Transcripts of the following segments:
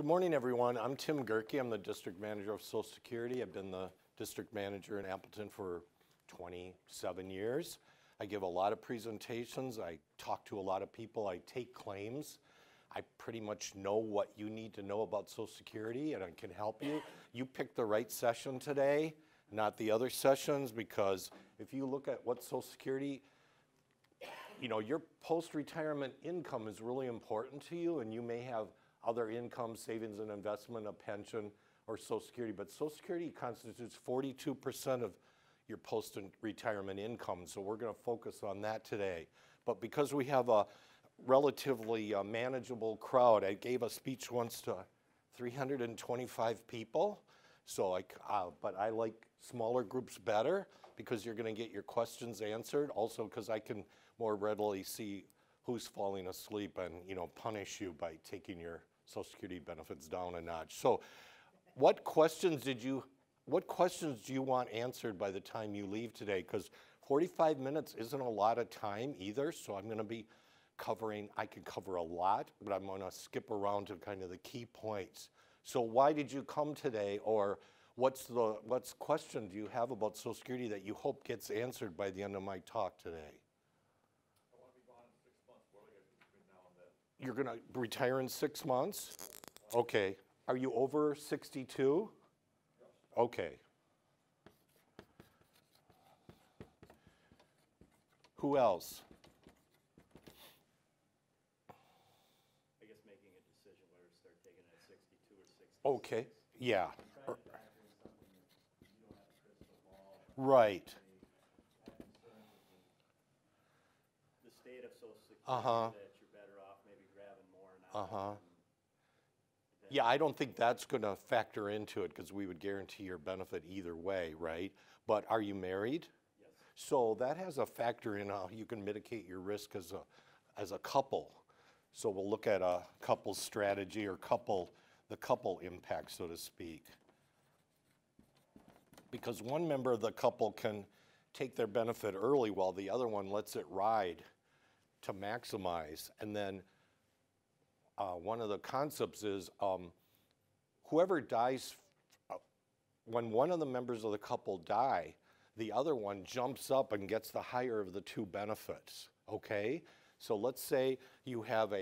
Good morning, everyone. I'm Tim Gerke. I'm the District Manager of Social Security. I've been the District Manager in Appleton for 27 years. I give a lot of presentations. I talk to a lot of people. I take claims. I pretty much know what you need to know about Social Security, and I can help you. You picked the right session today, not the other sessions, because if you look at what Social Security, you know, your post-retirement income is really important to you, and you may have other income, savings and investment, a pension, or Social Security. But Social Security constitutes 42% of your post-retirement income, so we're going to focus on that today. But because we have a relatively manageable crowd, I gave a speech once to 325 people, so but I like smaller groups better because you're going to get your questions answered, also because I can more readily see who's falling asleep and, you know, punish you by taking your Social Security benefits down a notch. So what questions do you want answered by the time you leave today? Because 45 minutes isn't a lot of time either, so I'm going to be covering, I can cover a lot, but I'm going to skip around to kind of the key points. So why did you come today, or what question do you have about Social Security that you hope gets answered by the end of my talk today? You're going to retire in 6 months? Okay. Are you over 62? Okay. Who else? I guess making a decision whether to start taking it at 62 or 66. Okay. Yeah. Trying to factor in something that you don't have a crystal ball. Right. I'm concerned with the state of Social Security, that you're better off maybe grabbing more now. Yeah, I don't think that's going to factor into it because we would guarantee your benefit either way, right? But are you married? Yes. So that has a factor in how you can mitigate your risk as a couple. So we'll look at a couple strategy or the couple impact, so to speak. Because one member of the couple can take their benefit early while the other one lets it ride to maximize. And then one of the concepts is whoever dies, when one of the members of the couple die, the other one jumps up and gets the higher of the two benefits, okay? So let's say you have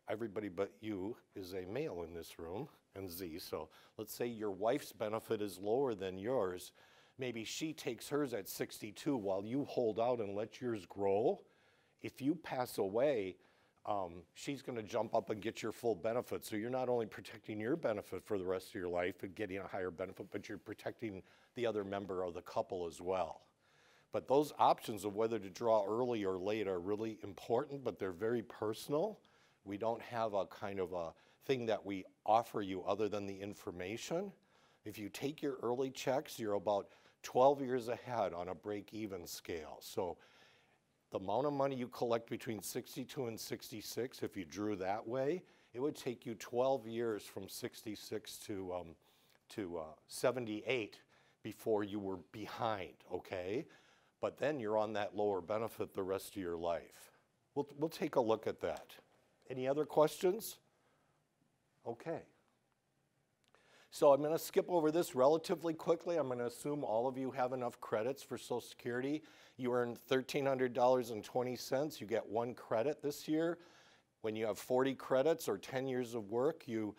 everybody but you is a male in this room, and Z, so let's say your wife's benefit is lower than yours. Maybe she takes hers at 62 while you hold out and let yours grow. If you pass away, she's going to jump up and get your full benefit. So you're not only protecting your benefit for the rest of your life and getting a higher benefit, but you're protecting the other member of the couple as well. But those options of whether to draw early or late are really important, but they're very personal. We don't have a kind of a thing that we offer you other than the information. If you take your early checks, you're about 12 years ahead on a break-even scale. So the amount of money you collect between 62 and 66, if you drew that way, it would take you 12 years from 66 to 78 before you were behind, okay? But then you're on that lower benefit the rest of your life. We'll take a look at that. Any other questions? Okay. So I'm going to skip over this relatively quickly. I'm going to assume all of you have enough credits for Social Security. You earn $1,300.20. You get 1 credit this year. When you have 40 credits or 10 years of work, you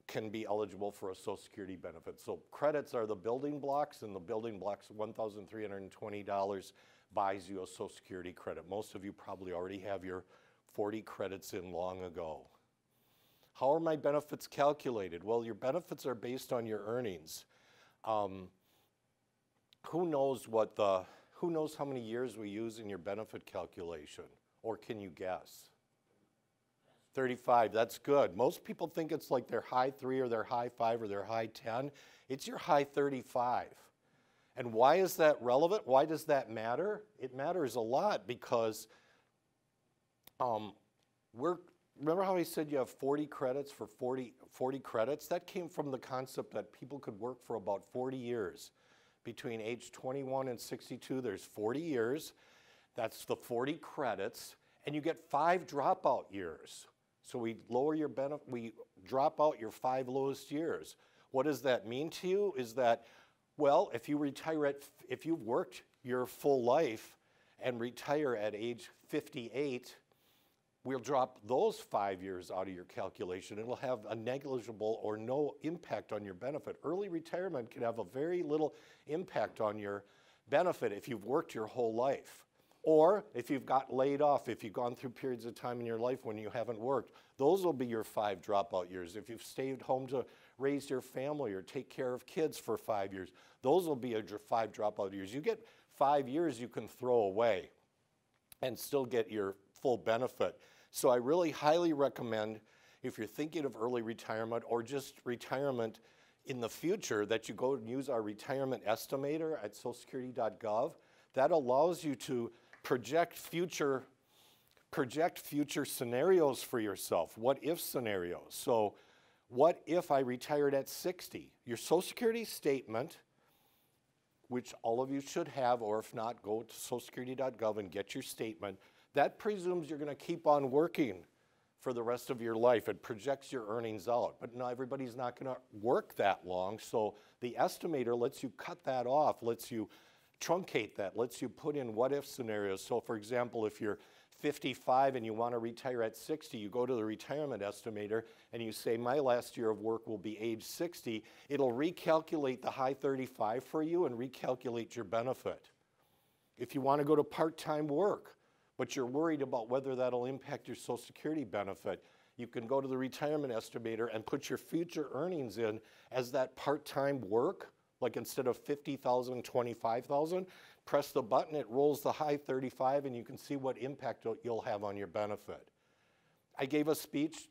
can be eligible for a Social Security benefit. So credits are the building blocks, and the building blocks, $1,320 buys you a Social Security credit. Most of you probably already have your 40 credits in long ago. How are my benefits calculated? Well, your benefits are based on your earnings. Who knows how many years we use in your benefit calculation? Or can you guess? 35, that's good. Most people think it's like their high 3 or their high 5 or their high 10. It's your high 35. And why is that relevant? Why does that matter? It matters a lot because remember how I said you have 40 credits for 40 credits? That came from the concept that people could work for about 40 years. Between age 21 and 62, there's 40 years. That's the 40 credits, and you get 5 dropout years. So we lower your benefit, we drop out your 5 lowest years. What does that mean to you? Is that, well, if you retire if you've worked your full life and retire at age 58, we'll drop those 5 years out of your calculation. It'll have a negligible or no impact on your benefit. Early retirement can have a very little impact on your benefit if you've worked your whole life. Or if you've got laid off, if you've gone through periods of time in your life when you haven't worked, those will be your 5 dropout years. If you've stayed home to raise your family or take care of kids for 5 years, those will be your 5 dropout years. You get 5 years you can throw away and still get your full benefit. So I really highly recommend, if you're thinking of early retirement or just retirement in the future, that you go and use our retirement estimator at socialsecurity.gov. That allows you to project future scenarios for yourself, what if scenarios. So what if I retired at 60? Your Social Security statement, which all of you should have, or if not, go to socialsecurity.gov and get your statement. That presumes you're going to keep on working for the rest of your life. It projects your earnings out, but not everybody's not going to work that long. So the estimator lets you cut that off, lets you truncate that, lets you put in what if scenarios. So for example, if you're 55 and you want to retire at 60, you go to the retirement estimator and you say, my last year of work will be age 60. It'll recalculate the high 35 for you and recalculate your benefit. If you want to go to part-time work, but you're worried about whether that'll impact your Social Security benefit, you can go to the retirement estimator and put your future earnings in as that part-time work, like instead of 50,000, 25,000, press the button, it rolls the high 35, and you can see what impact you'll have on your benefit. I gave a speech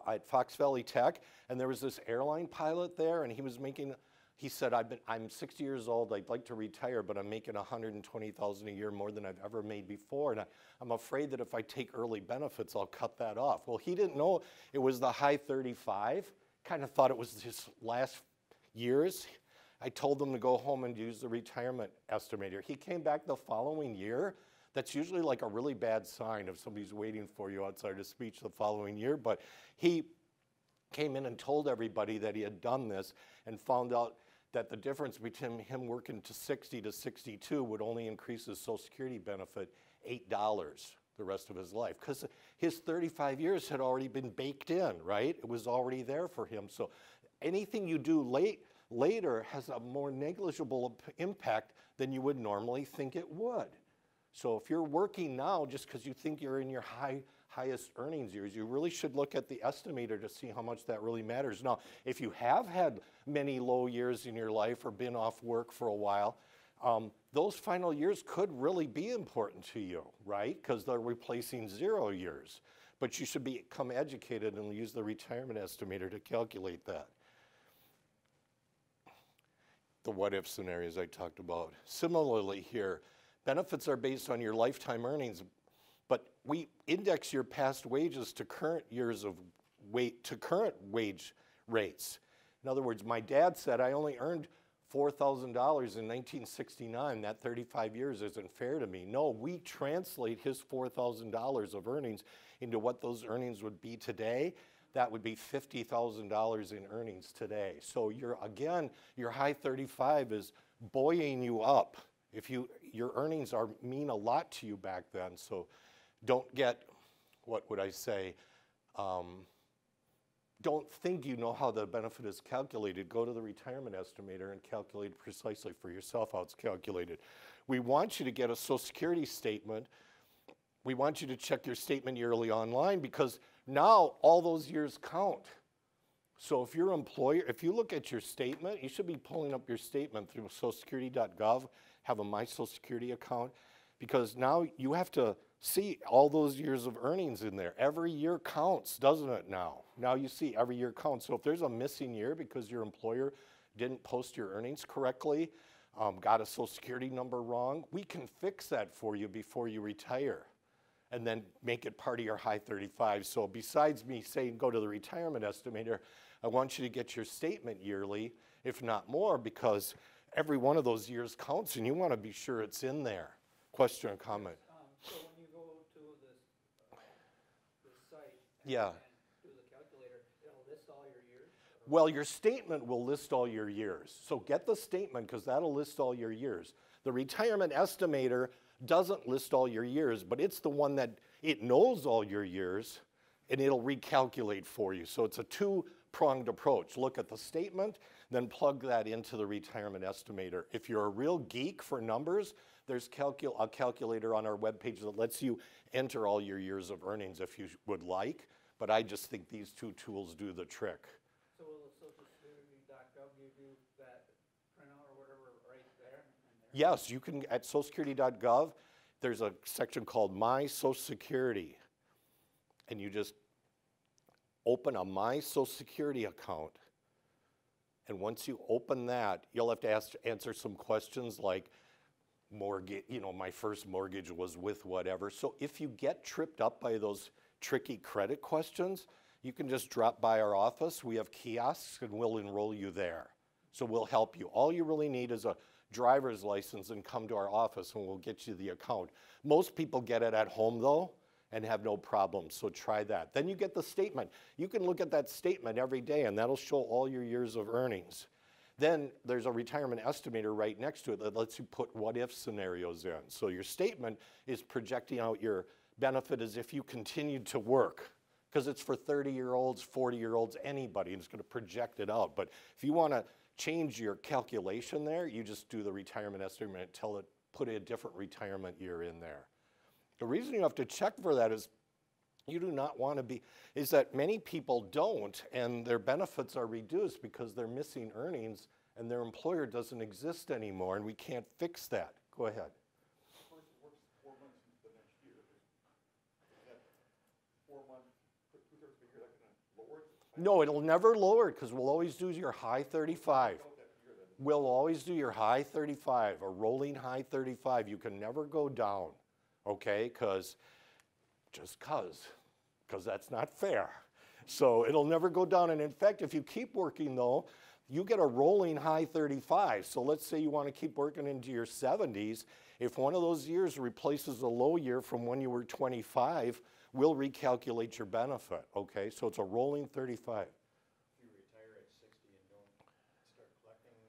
at Fox Valley Tech, and there was this airline pilot there, and he said, I'm 60 years old, I'd like to retire, but I'm making $120,000 a year more than I've ever made before, and I'm afraid that if I take early benefits, I'll cut that off. Well, he didn't know it was the high 35, kind of thought it was his last years. I told him to go home and use the retirement estimator. He came back the following year. That's usually like a really bad sign if somebody's waiting for you outside a speech the following year, but he came in and told everybody that he had done this and found out that the difference between him working to 60 to 62 would only increase his Social Security benefit $8 the rest of his life, because his 35 years had already been baked in, right? It was already there for him. So anything you do later has a more negligible impact than you would normally think it would. So if you're working now just because you think you're in your highest earnings years, you really should look at the estimator to see how much that really matters. Now, if you have had many low years in your life or been off work for a while, those final years could really be important to you, right? Because they're replacing 0 years. But you should become educated and use the retirement estimator to calculate that. The what-if scenarios I talked about. Similarly here, benefits are based on your lifetime earnings, but we index your past wages to current wage rates. In other words, my dad said I only earned $4,000 in 1969. That 35 years isn't fair to me. No, we translate his $4,000 of earnings into what those earnings would be today. That would be $50,000 in earnings today. So again, your high 35 is buoying you up. If your earnings mean a lot to you back then, so don't get, what would I say, don't think you know how the benefit is calculated. Go to the retirement estimator and calculate precisely for yourself how it's calculated. We want you to get a Social Security statement. We want you to check your statement yearly online, because now all those years count. So if your employer, if you look at your statement, you should be pulling up your statement through socialsecurity.gov, have a My Social Security account, because now you have to see all those years of earnings in there. Every year counts, doesn't it now? Now you see every year counts. So if there's a missing year because your employer didn't post your earnings correctly, got a Social Security number wrong, we can fix that for you before you retire and then make it part of your high 35. So besides me saying go to the retirement estimator, I want you to get your statement yearly, if not more, because every one of those years counts and you want to be sure it's in there. Question or comment? So when you go to this site Yeah. and do the calculator, it'll list all your years? Well, your statement will list all your years. So get the statement because that'll list all your years. The retirement estimator doesn't list all your years, but it's the one that it knows all your years and it'll recalculate for you. So it's a two-pronged approach. Look at the statement, then plug that into the retirement estimator. If you're a real geek for numbers, there's a calculator on our webpage that lets you enter all your years of earnings if you would like, but I just think these two tools do the trick. So will the socialsecurity.gov give you that printout or whatever right there? Yes, you can, at socialsecurity.gov, there's a section called My Social Security, and you just open a My Social Security account, and once you open that, you'll have to answer some questions like, mortgage, you know, my first mortgage was with whatever. So if you get tripped up by those tricky credit questions, you can just drop by our office. We have kiosks and we'll enroll you there. So we'll help you. All you really need is a driver's license and come to our office and we'll get you the account. Most people get it at home though and have no problems, so try that. Then you get the statement. You can look at that statement every day and that'll show all your years of earnings. Then there's a retirement estimator right next to it that lets you put what-if scenarios in. So your statement is projecting out your benefit as if you continued to work, because it's for 30-year-olds, 40-year-olds, anybody, and it's going to project it out. But if you want to change your calculation there, you just do the retirement estimate and tell it, put a different retirement year in there. The reason you have to check for that is you do not want to be, is that many people don't, and their benefits are reduced because they're missing earnings and their employer doesn't exist anymore, and we can't fix that. Go ahead. Of course, it works 4 months into the next year. Is that 4 months, 2/3 of the year, that's going to lower it? No, it'll never lower it because we'll always do your high 35. We'll always do your high 35, a rolling high 35. You can never go down, okay? Just because that's not fair. So it'll never go down. And in fact, if you keep working though, you get a rolling high 35. So let's say you want to keep working into your 70s. If one of those years replaces a low year from when you were 25, we'll recalculate your benefit, okay? So it's a rolling 35. If you retire at 60 and don't start collecting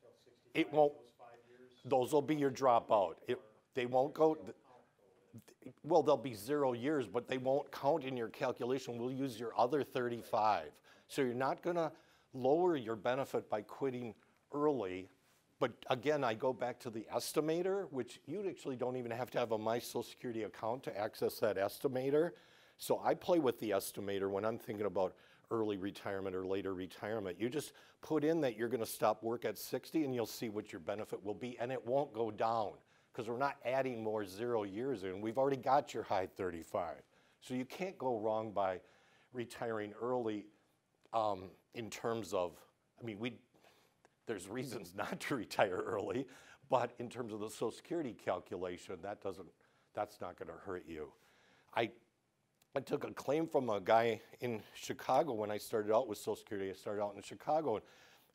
until 65, It won't, those 5 years? those will be your dropout. They won't go, well, they'll be 0 years, but they won't count in your calculation. We'll use your other 35. So you're not going to lower your benefit by quitting early. But again, I go back to the estimator, which you actually don't even have to have a My Social Security account to access that estimator. So I play with the estimator when I'm thinking about early retirement or later retirement. You just put in that you're going to stop work at 60 and you'll see what your benefit will be, and it won't go down because we're not adding more 0 years in. We've already got your high 35. So you can't go wrong by retiring early in terms of, I mean, there's reasons not to retire early, but in terms of the Social Security calculation, that's not going to hurt you. I took a claim from a guy in Chicago when I started out with Social Security. I started out in Chicago, and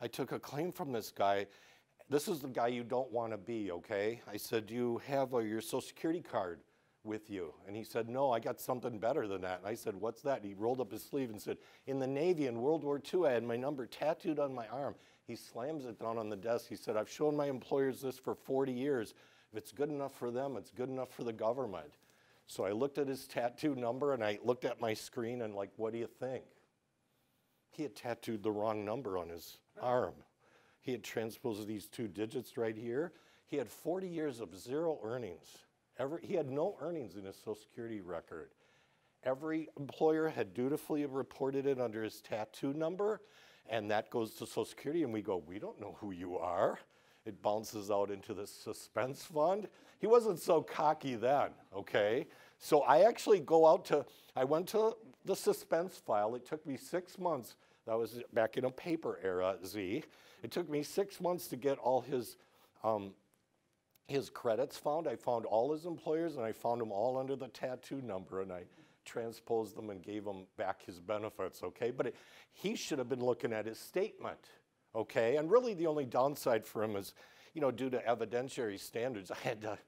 I took a claim from this guy. This is the guy you don't want to be, okay? I said, do you have your Social Security card with you? And he said, no, I got something better than that. And I said, what's that? And he rolled up his sleeve and said, in the Navy in World War II, I had my number tattooed on my arm. He slams it down on the desk. He said, I've shown my employers this for 40 years. If it's good enough for them, it's good enough for the government. So I looked at his tattoo number and I looked at my screen and like, what do you think? He had tattooed the wrong number on his arm. He had transposed these 2 digits right here. He had 40 years of 0 earnings. He had no earnings in his Social Security record. Every employer had dutifully reported it under his tattoo number, and that goes to Social Security, and we go, we don't know who you are. It bounces out into the suspense fund. He wasn't so cocky then, okay? So I actually I went to the suspense file. It took me 6 months. That was back in a paper era, Z. It took me 6 months to get all his credits found. I found all his employers, and I found them all under the tattoo number, and I transposed them and gave him back his benefits, okay? But he should have been looking at his statement, okay? And really the only downside for him is, you know, due to evidentiary standards, I had to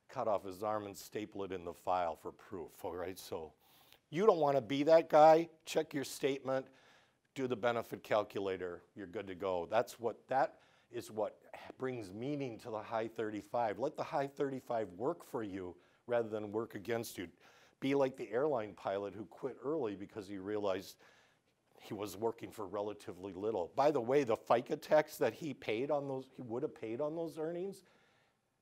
cut off his arm and staple it in the file for proof, all right? So you don't want to be that guy, check your statement, do the benefit calculator, you're good to go. That is what brings meaning to the high 35. Let the high 35 work for you rather than work against you. Be like the airline pilot who quit early because he realized he was working for relatively little. By the way, the FICA tax that he would have paid on those earnings,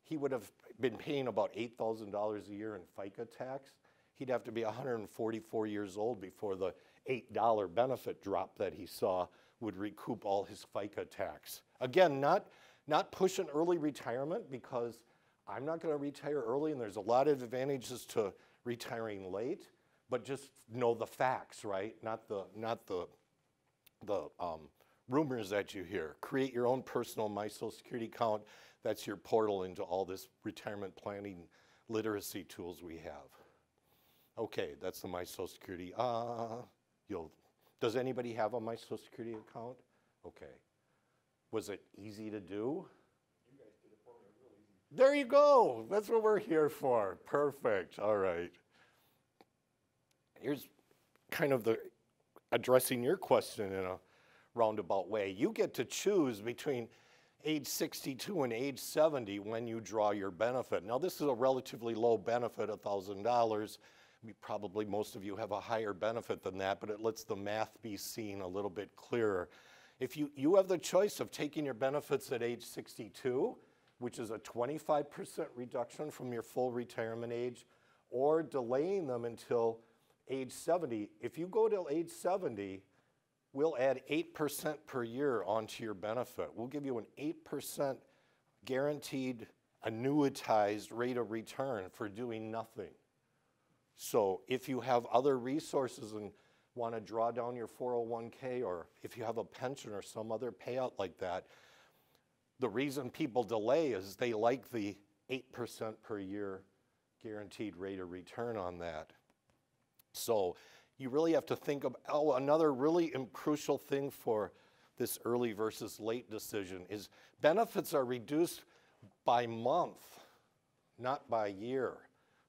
he would have been paying about $8,000 a year in FICA tax. He'd have to be 144 years old before the $8 benefit drop that he saw would recoup all his FICA tax. Again, not pushing early retirement, because I'm not going to retire early, and there's a lot of advantages to retiring late, but just know the facts, right? Not the rumors that you hear. Create your own personal My Social Security account. That's your portal into all this retirement planning literacy tools we have. Okay, that's the My Social Security. Does anybody have a My Social Security account? Okay. Was it easy to do? You guys did it for me real easy. There you go. That's what we're here for. Perfect. All right. Here's kind of addressing your question in a roundabout way. You get to choose between age 62 and age 70 when you draw your benefit. Now, this is a relatively low benefit, $1,000. Probably most of you have a higher benefit than that, but it lets the math be seen a little bit clearer. If you have the choice of taking your benefits at age 62, which is a 25% reduction from your full retirement age, or delaying them until age 70. If you go till age 70, we'll add 8% per year onto your benefit. We'll give you an 8% guaranteed annuitized rate of return for doing nothing. So if you have other resources and want to draw down your 401k, or if you have a pension or some other payout like that, the reason people delay is they like the 8% per year guaranteed rate of return on that. So you really have to think of, another really crucial thing for this early versus late decision is benefits are reduced by month, not by year.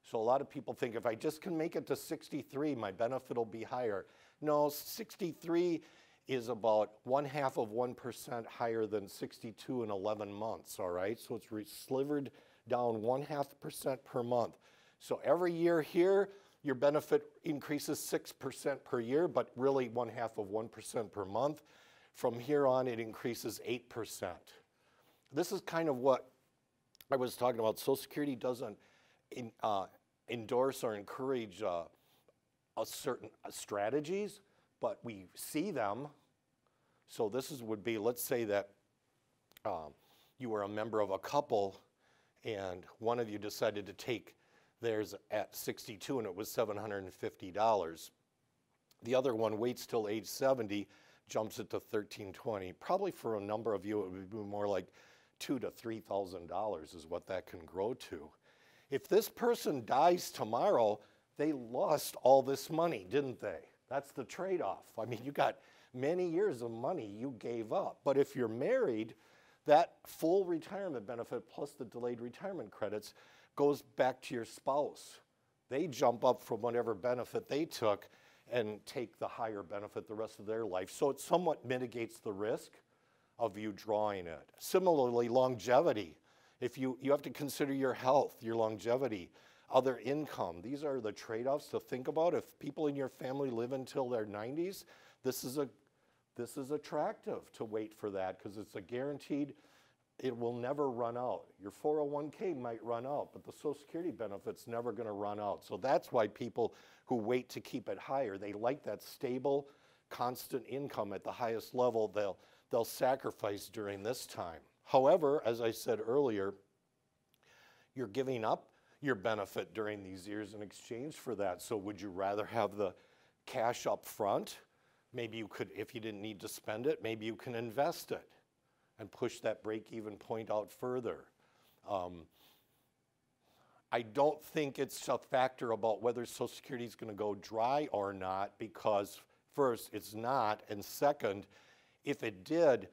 So a lot of people think if I just can make it to 63, my benefit will be higher. No, 63 is about 0.5% higher than 62 in 11 months, all right? So it's slivered down 0.5% per month. So every year here, your benefit increases 6% per year, but really 0.5% per month. From here on, it increases 8%. This is kind of what I was talking about. Social Security doesn't endorse or encourage certain strategies, but we see them. So this would be, let's say that you were a member of a couple and one of you decided to take theirs at 62 and it was $750. The other one waits till age 70, jumps it to $1,320. Probably for a number of you, it would be more like $2,000 to $3,000 is what that can grow to. If this person dies tomorrow, they lost all this money, didn't they? That's the trade-off. I mean, you got many years of money you gave up. But if you're married, that full retirement benefit plus the delayed retirement credits goes back to your spouse. They jump up from whatever benefit they took and take the higher benefit the rest of their life. So it somewhat mitigates the risk of you drawing it. Similarly, longevity. If you have to consider your health, your longevity, other income. These are the trade-offs to think about. If people in your family live until their 90s, this is attractive to wait for that because it's a guaranteed, it will never run out. Your 401k might run out, but the Social Security benefit's never going to run out. So that's why people who wait to keep it higher, they like that stable, constant income at the highest level. They'll sacrifice during this time. However, as I said earlier, you're giving up your benefit during these years in exchange for that. So would you rather have the cash up front? Maybe you could, if you didn't need to spend it, maybe you can invest it and push that break-even point out further. I don't think it's a factor about whether Social Security is going to go dry or not, because first, it's not, and second, if it did,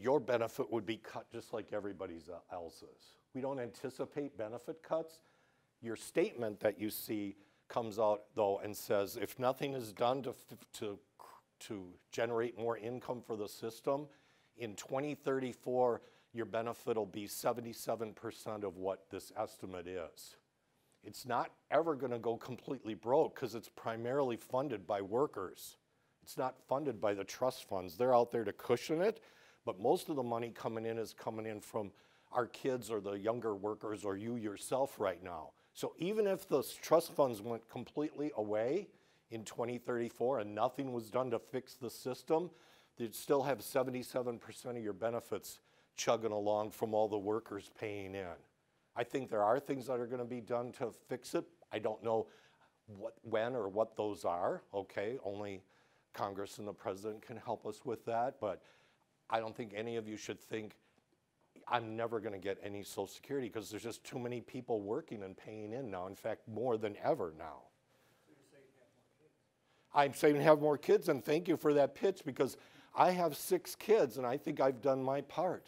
your benefit would be cut just like everybody else's. We don't anticipate benefit cuts. your statement that you see comes out though and says, if nothing is done to generate more income for the system, in 2034, your benefit will be 77% of what this estimate is. It's not ever going to go completely broke because it's primarily funded by workers. It's not funded by the trust funds. They're out there to cushion it, but most of the money coming in is coming in from our kids or the younger workers or you yourself right now. So even if the trust funds went completely away in 2034 and nothing was done to fix the system, you'd still have 77% of your benefits chugging along from all the workers paying in. I think there are things that are going to be done to fix it. I don't know when or what those are, okay? Only Congress and the president can help us with that, but I don't think any of you should think I'm never going to get any Social Security because there's just too many people working and paying in now. In fact, more than ever now. I'm saying have more kids, and thank you for that pitch because I have 6 kids and I think I've done my part.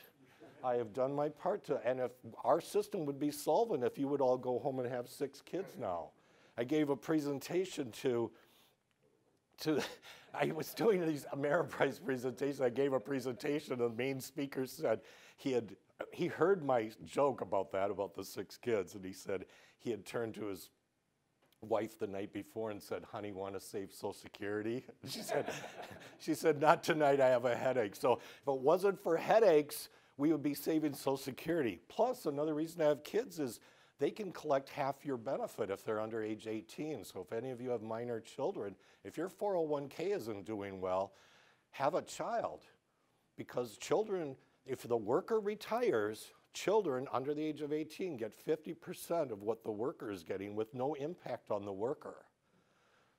I have done my part and if our system would be solvent if you would all go home and have 6 kids now. I gave a presentation I was doing these Ameriprise presentations. I gave a presentation and the main speaker said he heard my joke about the 6 kids, and he said he had turned to his wife the night before and said, honey, want to save Social Security? She said, not tonight, I have a headache. So if it wasn't for headaches, we would be saving Social Security. Plus, another reason to have kids is they can collect half your benefit if they're under age 18. So if any of you have minor children, if your 401k isn't doing well, have a child. Because children, if the worker retires, children under the age of 18 get 50% of what the worker is getting with no impact on the worker.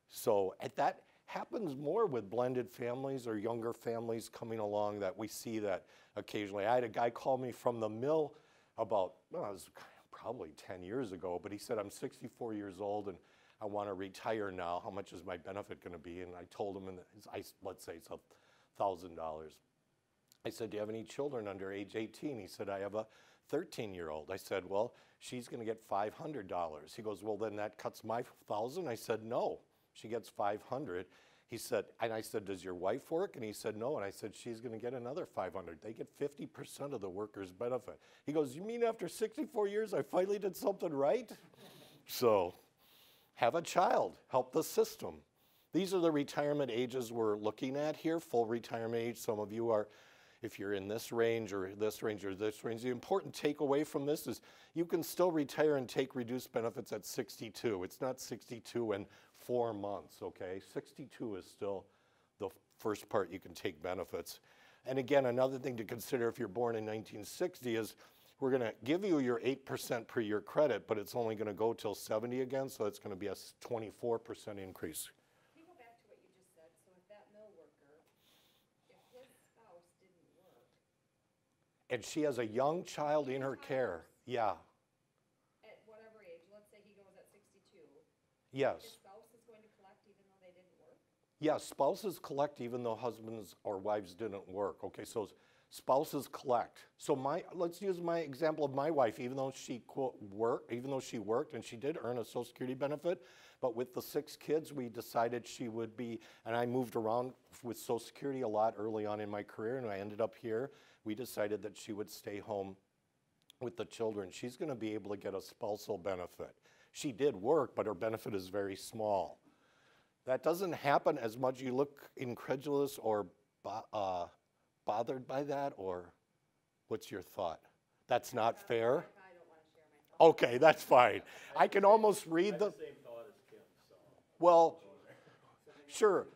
So that happens more with blended families or younger families coming along that we see that occasionally. I had a guy call me from the mill about, well, it was probably 10 years ago, but he said, I'm 64 years old and I want to retire now. How much is my benefit going to be? And I told him, let's say it's $1,000. I said, do you have any children under age 18? He said, I have a 13-year-old. I said, well, she's going to get $500. He goes, well, then that cuts my $1,000. I said, no, she gets $500. He said, and I said, does your wife work? And he said, no. And I said, she's going to get another $500. They get 50% of the worker's benefit. He goes, you mean after 64 years, I finally did something right? So have a child, help the system. These are the retirement ages we're looking at here, full retirement age. Some of you are, if you're in this range or this range or this range. The important takeaway from this is you can still retire and take reduced benefits at 62. It's not 62 and 4 months, okay? 62 is still the first part you can take benefits. And again, another thing to consider if you're born in 1960 is we're going to give you your 8% per year credit, but it's only going to go till 70 again, so it's going to be a 24% increase. Can you go back to what you just said? So if that mill worker, if his spouse didn't work. And she has a young child in her care. Yeah. At whatever age, let's say he goes at 62. Yes. His spouse is going to collect even though they didn't work? Yes, spouses collect even though husbands or wives didn't work. Okay, so spouses collect. So let's use my example of my wife. Even though she worked and she did earn a Social Security benefit, but with the 6 kids, we decided she would be, and I moved around with Social Security a lot early on in my career, and I ended up here. We decided that she would stay home with the children. She's going to be able to get a spousal benefit. She did work, but her benefit is very small. That doesn't happen as much. You look incredulous or bothered by that, or what's your thought? That's not fair? I don't want to share my thoughts. Okay, that's fine. I can almost read the... Same thought as Kim, so. Well, sure.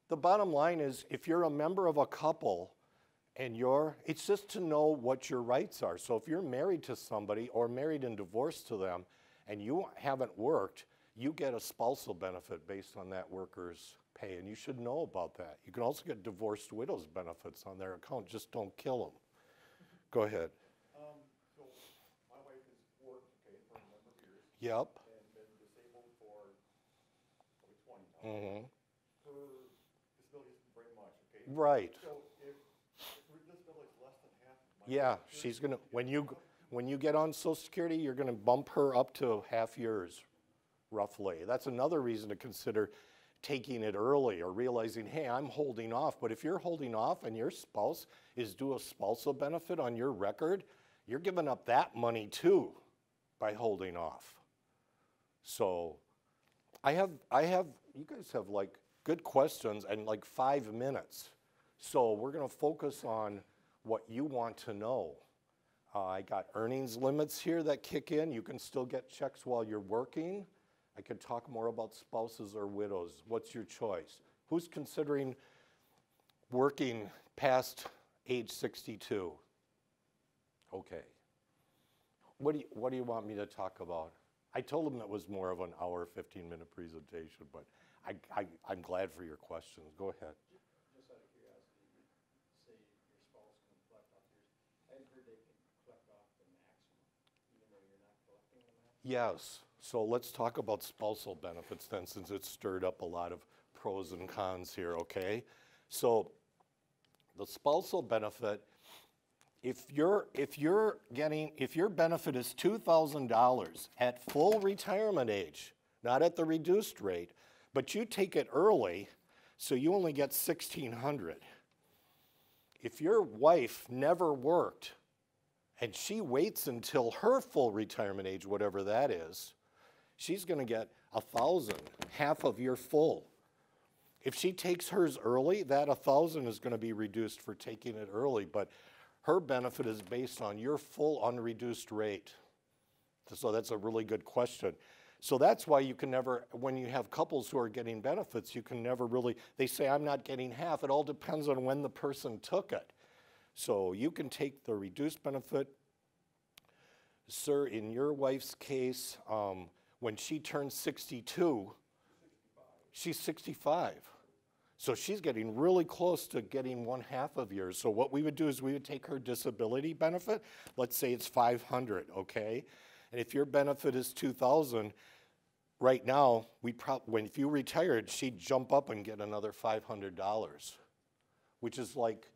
The bottom line is if you're a member of a couple and it's just to know what your rights are. So if you're married to somebody or married and divorced to them and you haven't worked, you get a spousal benefit based on that worker's pay, and you should know about that. You can also get divorced widows benefits on their account. Just don't kill them. Go ahead. So my wife has worked, okay, for a number of years. Yep. And been disabled for probably 20 now. Mm-hmm. Her disability isn't very much, okay? Right. So if her disability is less than half of my Yeah, Social she's Security, gonna, when you get on Social Security, you're going to bump her up to half years, roughly. That's another reason to consider taking it early or realizing, hey, I'm holding off. But if you're holding off and your spouse is due a spousal benefit on your record, you're giving up that money too by holding off. So you guys have like good questions and like 5 minutes. So we're going to focus on what you want to know. I got earnings limits here that kick in. You can still get checks while you're working. I could talk more about spouses or widows. What's your choice? Who's considering working past age 62? Okay. What do you want me to talk about? I told them that was more of an hour, 15-minute presentation, but I'm glad for your questions. Go ahead. Just out of curiosity, you say your spouse can collect off yours. I heard they can collect off the maximum, even though you're not collecting the maximum. Yes. So let's talk about spousal benefits then, since it's stirred up a lot of pros and cons here, okay? So the spousal benefit, if your benefit is $2,000 at full retirement age, not at the reduced rate, but you take it early, so you only get $1,600. If your wife never worked and she waits until her full retirement age, whatever that is, she's going to get $1,000, half of your full. If she takes hers early, that $1,000 is going to be reduced for taking it early, but her benefit is based on your full unreduced rate. So that's a really good question. So that's why you can never, when you have couples who are getting benefits, you can never really, they say, I'm not getting half. It all depends on when the person took it. So you can take the reduced benefit. Sir, in your wife's case, when she turns 62, she's 65. So she's getting really close to getting 1/2 of yours. So what we would do is we would take her disability benefit. Let's say it's $500, okay? And if your benefit is $2,000, right now, if you retired, she'd jump up and get another $500, which is like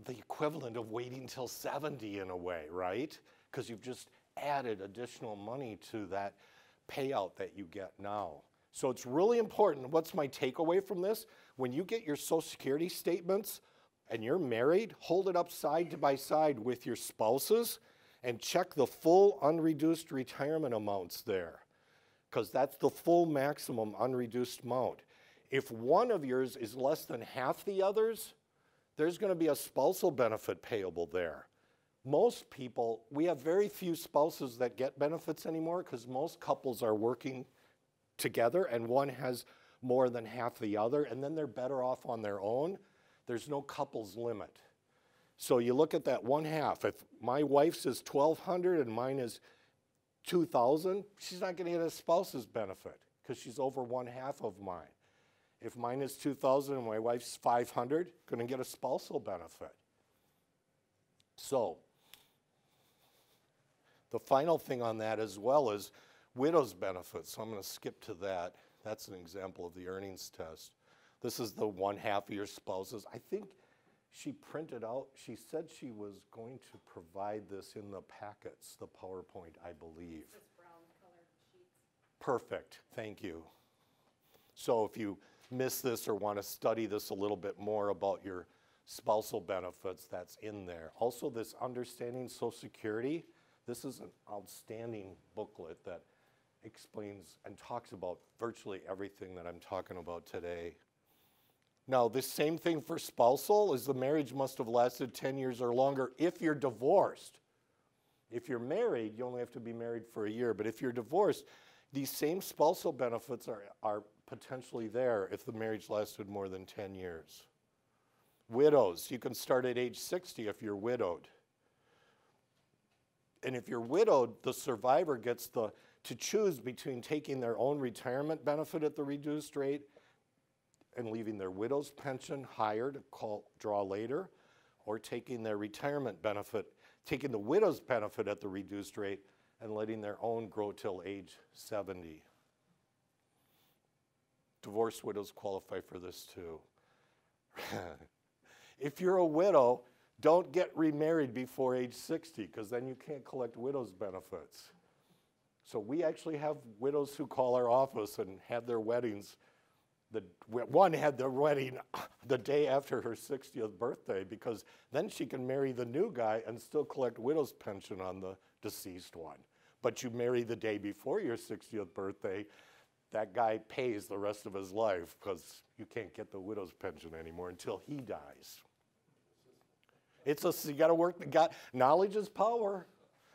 the equivalent of waiting till 70 in a way, right? Because you've just added additional money to that payout that you get now. So it's really important. What's my takeaway from this? When you get your Social Security statements and you're married, hold it up side by side with your spouses and check the full unreduced retirement amounts there, because that's the full maximum unreduced amount. If one of yours is less than half the others, there's going to be a spousal benefit payable there. Most people, we have very few spouses that get benefits anymore because most couples are working together and one has more than half the other, and then they're better off on their own. There's no couples limit. So you look at that 1/2. If my wife's is $1,200 and mine is $2,000, she's not going to get a spouse's benefit because she's over 1/2 of mine. If mine is $2,000 and my wife's $500, going to get a spousal benefit. So the final thing on that as well is widow's benefits. So I'm going to skip to that. That's an example of the earnings test. This is the 1/2 of your spouses. I think she printed out, she said she was going to provide this in the packets, the PowerPoint, I believe. It's brown colored sheets. Perfect, thank you. So if you miss this or want to study this a little bit more about your spousal benefits, that's in there. Also, this Understanding Social Security, this is an outstanding booklet that explains and talks about virtually everything that I'm talking about today. Now, this same thing for spousal is the marriage must have lasted 10 years or longer if you're divorced. If you're married, you only have to be married for a year. But if you're divorced, these same spousal benefits are potentially there if the marriage lasted more than 10 years. Widows, you can start at age 60 if you're widowed. And if you're widowed, the survivor gets to choose between taking their own retirement benefit at the reduced rate and leaving their widow's pension higher to draw later, or taking their retirement benefit, taking the widow's benefit at the reduced rate and letting their own grow till age 70. Divorced widows qualify for this too. If you're a widow, don't get remarried before age 60 because then you can't collect widow's benefits. So we actually have widows who call our office and have their weddings. One had their wedding the day after her 60th birthday because then she can marry the new guy and still collect widow's pension on the deceased one. But you marry the day before your 60th birthday, that guy pays the rest of his life because you can't get the widow's pension anymore until he dies. You got to work. Knowledge is power.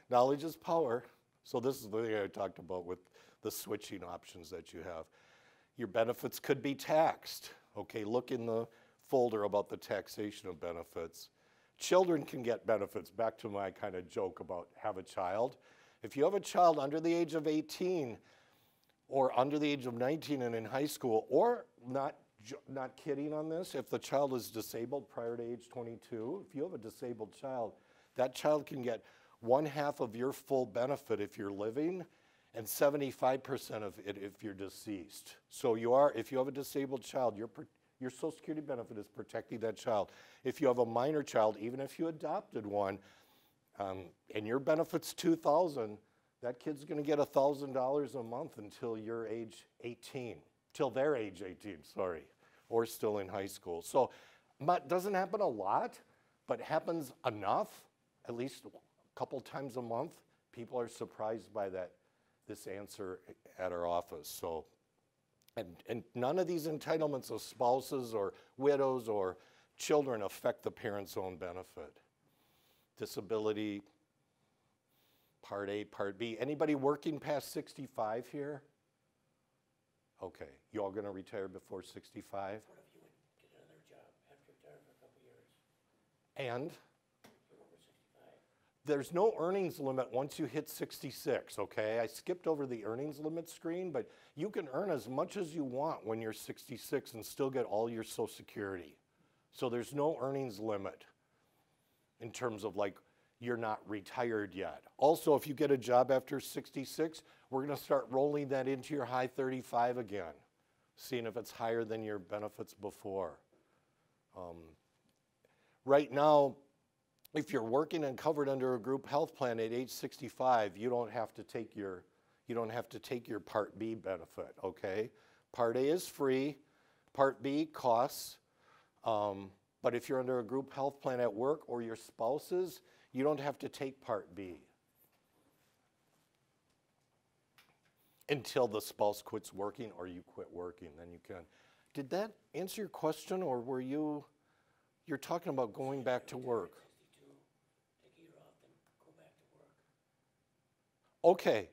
Knowledge is power. So this is the thing I talked about with the switching options that you have. Your benefits could be taxed. Okay, look in the folder about the taxation of benefits. Children can get benefits. Back to my kind of joke about have a child. If you have a child under the age of 18 or under the age of 19 and in high school, or not kidding on this, if the child is disabled prior to age 22, if you have a disabled child, that child can get 1/2 of your full benefit if you're living and 75% of it if you're deceased. So if you have a disabled child, your Social Security benefit is protecting that child. If you have a minor child, even if you adopted one, and your benefit's $2,000, that kid's going to get $1,000 a month until you're age 18, till they're age 18, sorry, or still in high school. So it doesn't happen a lot, but happens enough, at least a couple times a month. People are surprised by this answer at our office. So, and none of these entitlements of spouses or widows or children affect the parent's own benefit. Disability, Part A, Part B. Anybody working past 65 here? Okay, you all gonna retire before 65? What if you would get another job after retiring for a couple years? And You're over 65. there's no earnings limit once you hit 66, okay? I skipped over the earnings limit screen, but you can earn as much as you want when you're 66 and still get all your Social Security. So there's no earnings limit in terms of like, you're not retired yet. Also, if you get a job after 66, we're gonna start rolling that into your high 35 again, seeing if it's higher than your benefits before. Right now, if you're working and covered under a group health plan at age 65, you don't have to take your Part B benefit, okay? Part A is free, Part B costs, but if you're under a group health plan at work or your spouse's, you don't have to take Part B until the spouse quits working or you quit working, then you can. Did that answer your question, or you're talking about going back to work? 62, take a year off, then go back to work. Okay,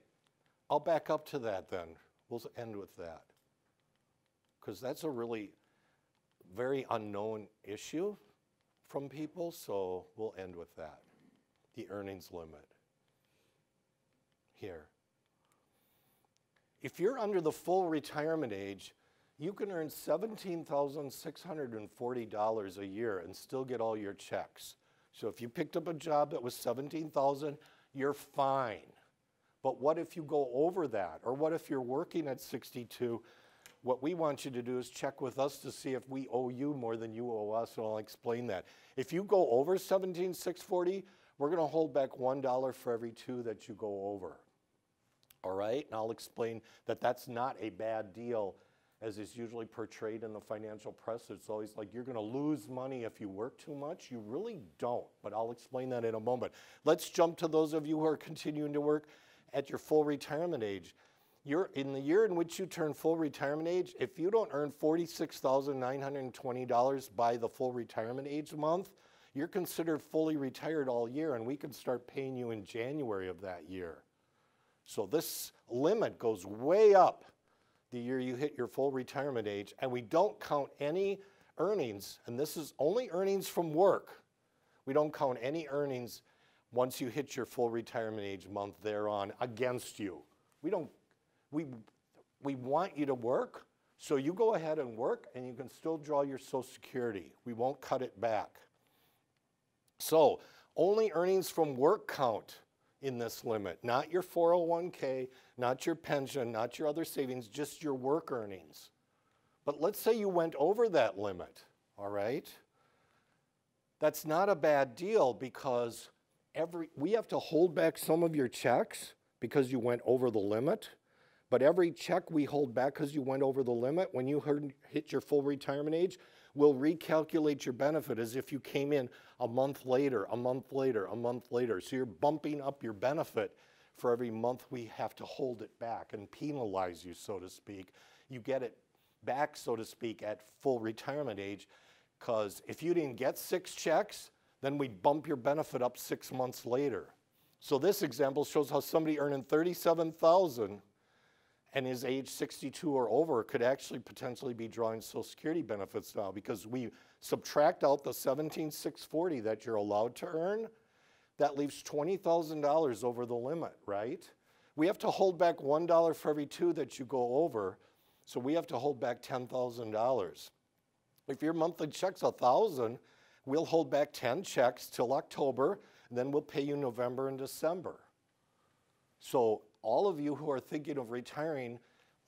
I'll back up to that then. We'll end with that. Because that's a really very unknown issue from people, so we'll end with that. The earnings limit. Here. If you're under the full retirement age, you can earn $17,640 a year and still get all your checks. So if you picked up a job that was $17,000, you're fine. But what if you go over that? Or what if you're working at 62? What we want you to do is check with us to see if we owe you more than you owe us, and I'll explain that. If you go over $17,640, we're going to hold back $1 for every 2 that you go over. All right? And I'll explain that that's not a bad deal, as is usually portrayed in the financial press. It's always like you're going to lose money if you work too much. You really don't, but I'll explain that in a moment. Let's jump to those of you who are continuing to work at your full retirement age. In the year in which you turn full retirement age, if you don't earn $46,920 by the full retirement age month, you're considered fully retired all year, and we can start paying you in January of that year. So this limit goes way up the year you hit your full retirement age, and we don't count any earnings, and this is only earnings from work. We don't count any earnings once you hit your full retirement age month thereon against you. We want you to work, so you go ahead and work, and you can still draw your Social Security. We won't cut it back. So only earnings from work count in this limit, not your 401k, not your pension, not your other savings, just your work earnings. But let's say you went over that limit, all right? That's not a bad deal because we have to hold back some of your checks because you went over the limit. But every check we hold back because you went over the limit, when you hit your full retirement age, we'll recalculate your benefit as if you came in a month later, a month later, a month later. So you're bumping up your benefit for every month we have to hold it back and penalize you, so to speak. You get it back, so to speak, at full retirement age, because if you didn't get 6 checks, then we'd bump your benefit up 6 months later. So this example shows how somebody earning $37,000 and is age 62 or over could actually potentially be drawing Social Security benefits now, because we subtract out the $17,640 that you're allowed to earn. That leaves $20,000 over the limit, right? We have to hold back $1 for every 2 that you go over, so we have to hold back $10,000. If your monthly check's $1,000, we'll hold back 10 checks till October, and then we'll pay you November and December. So all of you who are thinking of retiring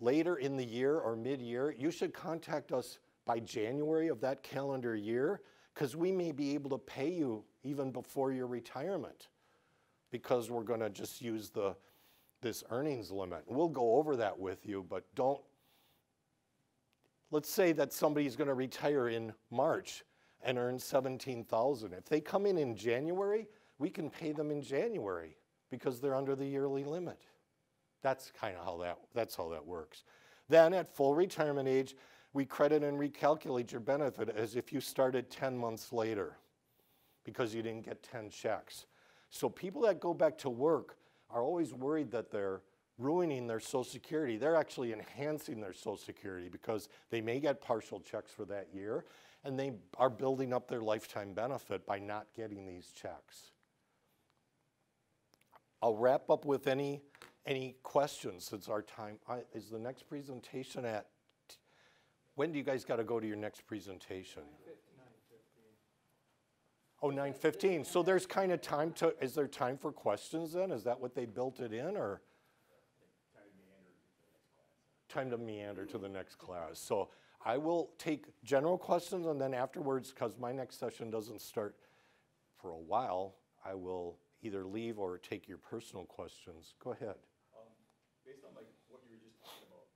later in the year or mid-year, you should contact us by January of that calendar year, because we may be able to pay you even before your retirement, because we're going to just use this earnings limit. We'll go over that with you, but don't. Let's say that somebody's going to retire in March and earn $17,000. If they come in January, we can pay them in January because they're under the yearly limit. That's kind of how that works. Then at full retirement age, we credit and recalculate your benefit as if you started 10 months later because you didn't get 10 checks. So people that go back to work are always worried that they're ruining their Social Security. They're actually enhancing their Social Security because they may get partial checks for that year, and they are building up their lifetime benefit by not getting these checks. I'll wrap up with any questions since our time. Is the next presentation at, when do you guys got to go to your next presentation? 9:15. Oh, 9:15. So there's kind of time to, is there time for questions then? Is that what they built it in, or? Time to meander to the next class. So I will take general questions, and then afterwards, because my next session doesn't start for a while, I will either leave or take your personal questions. Go ahead. Based on like what you were just talking about,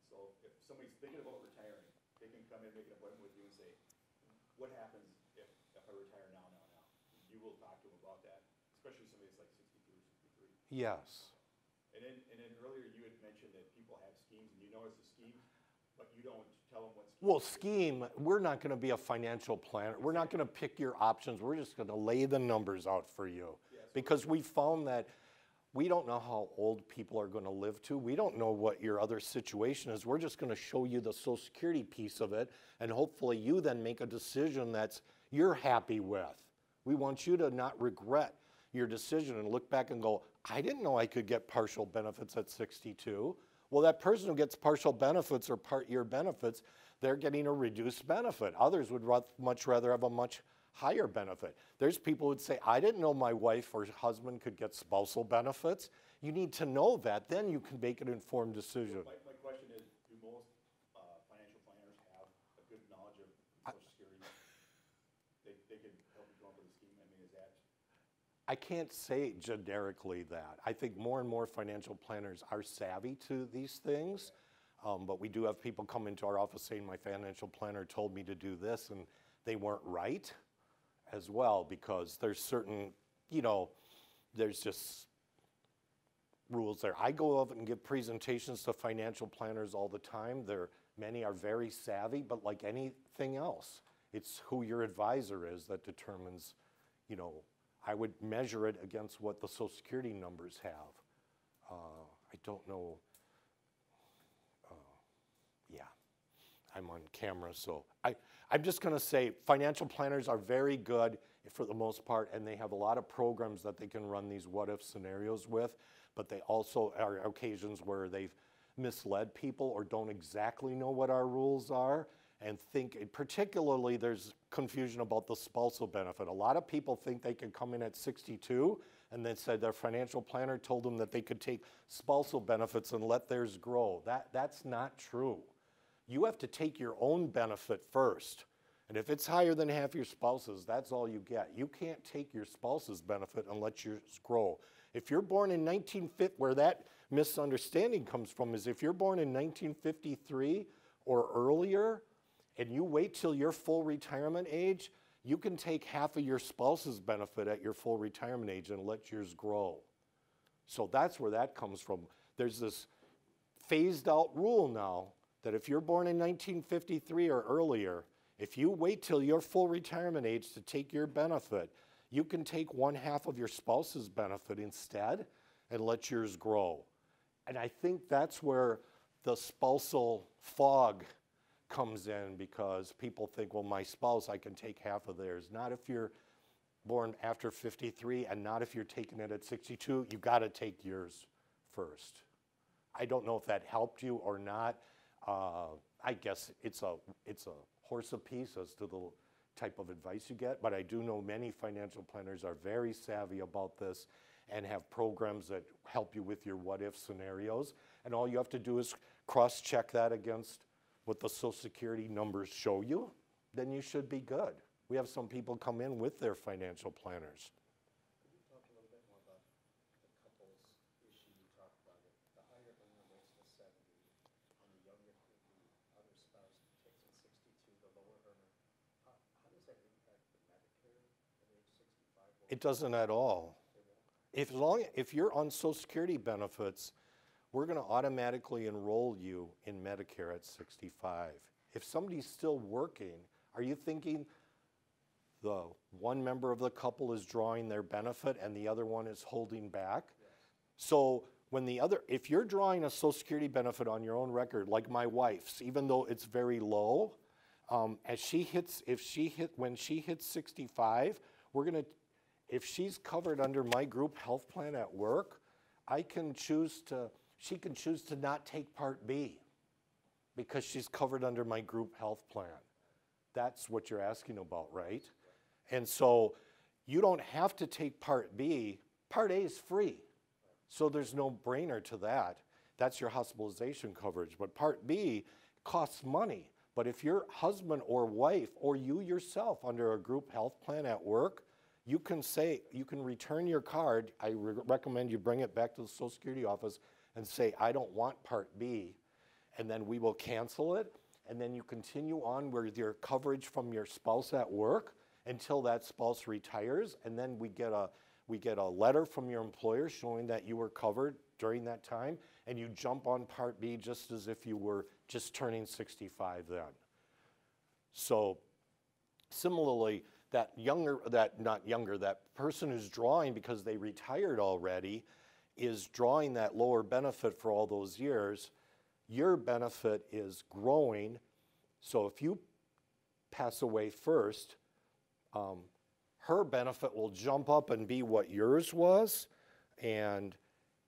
so if somebody's thinking about retiring, they can come in, make an appointment with you and say, what happens if I retire now? You will talk to them about that, especially somebody that's like 62 or 63. Yes. And then earlier you had mentioned that people have schemes, and you know it's a scheme, but you don't tell them what scheme. Well, scheme, we're not going to be a financial planner. We're not going to pick your options. We're just going to lay the numbers out for you. Yeah, so because we found that we don't know how old people are going to live to. We don't know what your other situation is. We're just going to show you the Social Security piece of it, and hopefully you then make a decision that's you're happy with. We want you to not regret your decision and look back and go, I didn't know I could get partial benefits at 62. Well, that person who gets partial benefits or part-year benefits, they're getting a reduced benefit. Others would much rather have a much higher benefit. There's people who would say, I didn't know my wife or husband could get spousal benefits. You need to know that, then you can make an informed decision. My question is, do most financial planners have a good knowledge of Social Security? They can help you come up with a scheme. I mean, is that? I can't say generically that. I think more and more financial planners are savvy to these things, but we do have people come into our office saying my financial planner told me to do this, and they weren't right as well, because there's certain, there's just rules there. I go up and give presentations to financial planners all the time. Many are very savvy, but like anything else, it's who your advisor is that determines, I would measure it against what the Social Security numbers have. I don't know. Yeah, I'm on camera, so I'm just going to say financial planners are very good for the most part, and they have a lot of programs that they can run these what-if scenarios with, but they also are occasions where they've misled people or don't exactly know what our rules are, and particularly there's confusion about the spousal benefit. A lot of people think they can come in at 62 and then said their financial planner told them that they could take spousal benefits and let theirs grow. That's not true. You have to take your own benefit first, And if it's higher than half your spouse's, that's all you get. You can't take your spouse's benefit and let yours grow. If you're born in 1950, where that misunderstanding comes from is if you're born in 1953 or earlier, and you wait till your full retirement age, you can take half of your spouse's benefit at your full retirement age and let yours grow. So that's where that comes from. There's this phased out rule now that if you're born in 1953 or earlier, if you wait till your full retirement age to take your benefit, you can take 1/2 of your spouse's benefit instead and let yours grow. And I think that's where the spousal fog comes in, because people think, well, my spouse, I can take half of theirs. Not if you're born after 53, and not if you're taking it at 62. You got to take yours first. I don't know if that helped you or not. I guess it's a horse apiece as to the type of advice you get, but I do know many financial planners are very savvy about this and have programs that help you with your what-if scenarios. And all you have to do is cross-check that against what the Social Security numbers show you, then you should be good. We have some people come in with their financial planners. Could you talk a little bit more about the couples issue you talked about? The higher earner waits to 70, and the younger, the other spouse takes at 62, the lower earner. How does that impact the Medicare at age 65? It doesn't at all. If you're on Social Security benefits, we're going to automatically enroll you in Medicare at 65. If somebody's still working, are you thinking the one member of the couple is drawing their benefit and the other one is holding back? Yes. So if you're drawing a Social Security benefit on your own record, like my wife's, even though it's very low, when she hits 65, if she's covered under my group health plan at work, she can choose to not take Part B because she's covered under my group health plan. That's what you're asking about, right? And so you don't have to take Part B. Part A is free. So there's no brainer to that. That's your hospitalization coverage. But Part B costs money. But if your husband or wife or you yourself under a group health plan at work, you can return your card. I recommend you bring it back to the Social Security office and say, I don't want Part B, and then we will cancel it, and then you continue on with your coverage from your spouse at work until that spouse retires, and then we get a letter from your employer showing that you were covered during that time, and you jump on Part B just as if you were just turning 65 then. So similarly, that person who's drawing because they retired already is drawing that lower benefit for all those years. Your benefit is growing. So if you pass away first, her benefit will jump up and be what yours was, and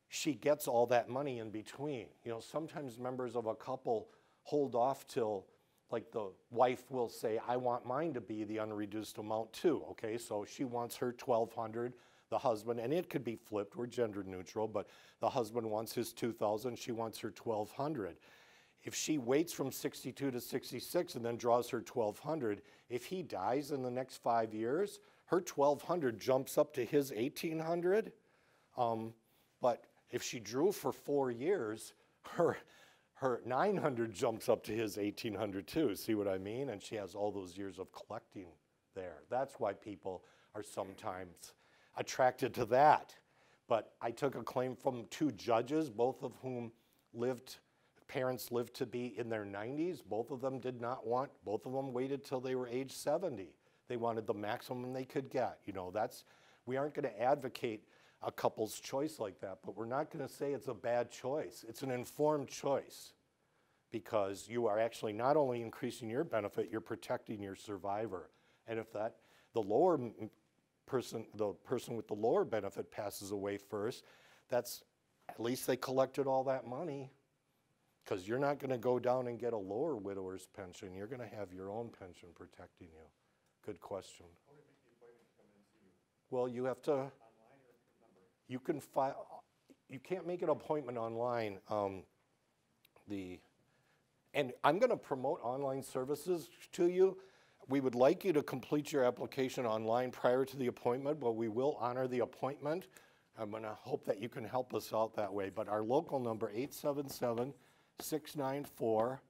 she gets all that money in between. You know, sometimes members of a couple hold off till, like the wife will say, I want mine to be the unreduced amount too, okay? So she wants her $1,200, the husband, and it could be flipped, we're gender neutral, but the husband wants his $2,000, she wants her $1,200. If she waits from 62 to 66 and then draws her $1,200, if he dies in the next 5 years, her $1,200 jumps up to his $1,800. But if she drew for 4 years, her $900 jumps up to his $1,800 too. See what I mean? And she has all those years of collecting there. That's why people are sometimes attracted to that. But I took a claim from 2 judges, both of whom parents lived to be in their 90s. Both of them both of them waited till they were age 70. They wanted the maximum they could get. You know, we aren't going to advocate a couple's choice like that, but we're not going to say it's a bad choice. It's an informed choice, because you are actually not only increasing your benefit, you're protecting your survivor. And if the person with the lower benefit passes away first, at least they collected all that money, because you're not going to go down and get a lower widower's pension. You're going to have your own pension protecting you. Good question. How do you make the appointment to come in and see you? Well, you have to. You can file. You can't make an appointment online. And I'm going to promote online services to you. We would like you to complete your application online prior to the appointment, but we will honor the appointment. I'm going to hope that you can help us out that way. But our local number, 877-694-5495,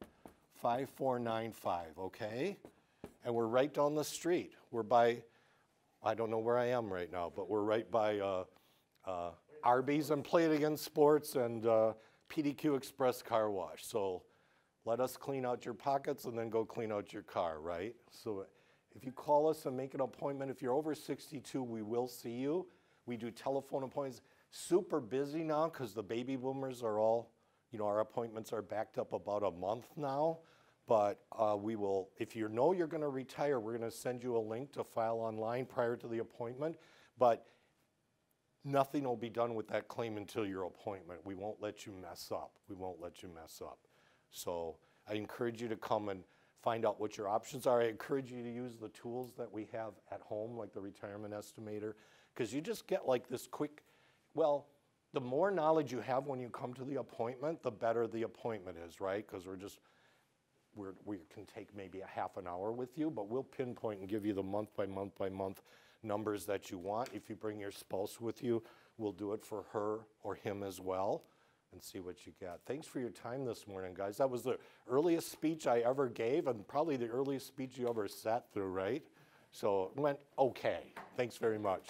okay? And we're right down the street. We're by, I don't know where I am right now, but we're right by Arby's and Play It Again Sports and PDQ Express Car Wash. So let us clean out your pockets and then go clean out your car, right? So if you call us and make an appointment, if you're over 62, we will see you. We do telephone appointments. Super busy now because the baby boomers are all, you know, our appointments are backed up about a month now. But we will, if you know you're going to retire, we're going to send you a link to file online prior to the appointment. But nothing will be done with that claim until your appointment. We won't let you mess up. We won't let you mess up. So I encourage you to come and find out what your options are. I encourage you to use the tools that we have at home, like the retirement estimator, because you just get like this quick, well, the more knowledge you have when you come to the appointment, the better the appointment is, right? Because we can take maybe a half an hour with you, but we'll pinpoint and give you the month by month by month numbers that you want. If you bring your spouse with you, we'll do it for her or him as well and see what you got. Thanks for your time this morning, guys. That was the earliest speech I ever gave and probably the earliest speech you ever sat through, right? So it went okay. Thanks very much.